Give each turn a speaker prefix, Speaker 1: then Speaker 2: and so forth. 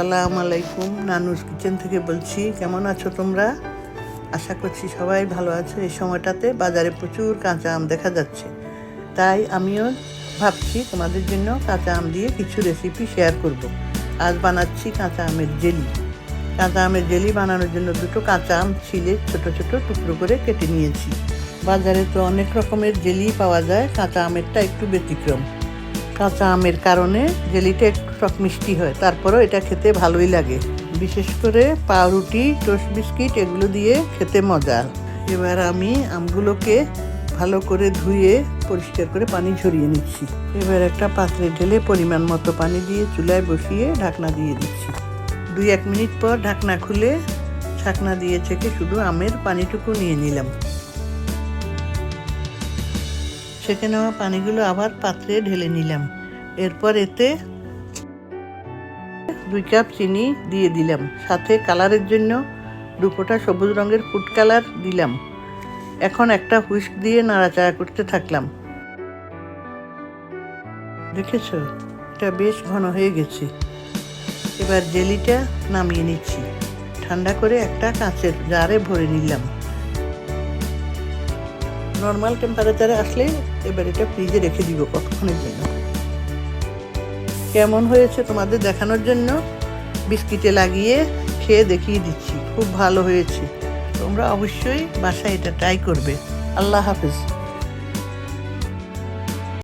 Speaker 1: আসসালামু আলাইকুম। নানুস কিচেন থেকে বলছি। কেমন আছো তোমরা? আশা করছি সবাই ভালো আছো। এই সময়টাতে বাজারে প্রচুর কাঁচা আম দেখা যাচ্ছে, তাই আমিও ভাবছি তোমাদের জন্য কাঁচা আম দিয়ে কিছু রেসিপি শেয়ার করব। আজ বানাচ্ছি কাঁচা আমের জেলি। কাঁচা আমের জেলি বানানোর জন্য দুটো কাঁচা আম ছিলে ছোট ছোট টুকরো করে কেটে নিয়েছি। বাজারে তো অনেক রকমের জেলি পাওয়া যায়, কাঁচা আমেরটা একটু ব্যতিক্রম। কাঁচা আমের কারণে জেলিটা একটু টক মিষ্টি হয়, তারপরও এটা খেতে ভালোই লাগে। বিশেষ করে পাউরুটি, টোস্ট বিস্কিট এগুলো দিয়ে খেতে মজা। এবার আমি আমগুলোকে ভালো করে ধুয়ে পরিষ্কার করে পানি ঝরিয়ে নিচ্ছি। এবার একটা পাত্রে ঢেলে পরিমাণ মতো পানি দিয়ে চুলায় বসিয়ে ঢাকনা দিয়ে দিচ্ছি। 2-1 মিনিট পর ঢাকনা খুলে ছাকনা দিয়ে ছেঁকে শুধু আমের পানিটুকু নিয়ে নিলাম। ছেঁকে নেওয়া পানিগুলো আবার পাত্রে ঢেলে নিলাম। এরপর এতে 2 কাপ চিনি দিয়ে দিলাম। সাথে কালারের জন্য 2 ফোঁটা সবুজ রঙের ফুড কালার দিলাম। এখন একটা হুইস্ক দিয়ে নাড়াচাড়া করতে থাকলাম। দেখেছো, এটা বেশ ঘন হয়ে গেছে। এবার জেলিটা নামিয়ে নিচ্ছি। ঠান্ডা করে একটা কাঁচের জারে ভরে নিলাম। নর্মাল টেম্পারেচারে আসলে এবার এটা ফ্রিজে রেখে দিব কতক্ষণের জন্য। কেমন হয়েছে তোমাদের দেখানোর জন্য বিস্কিটে লাগিয়ে খেয়ে দেখিয়ে দিচ্ছি। খুব ভালো হয়েছে। তোমরা অবশ্যই বাসায় এটা ট্রাই করবে। আল্লাহ হাফেজ।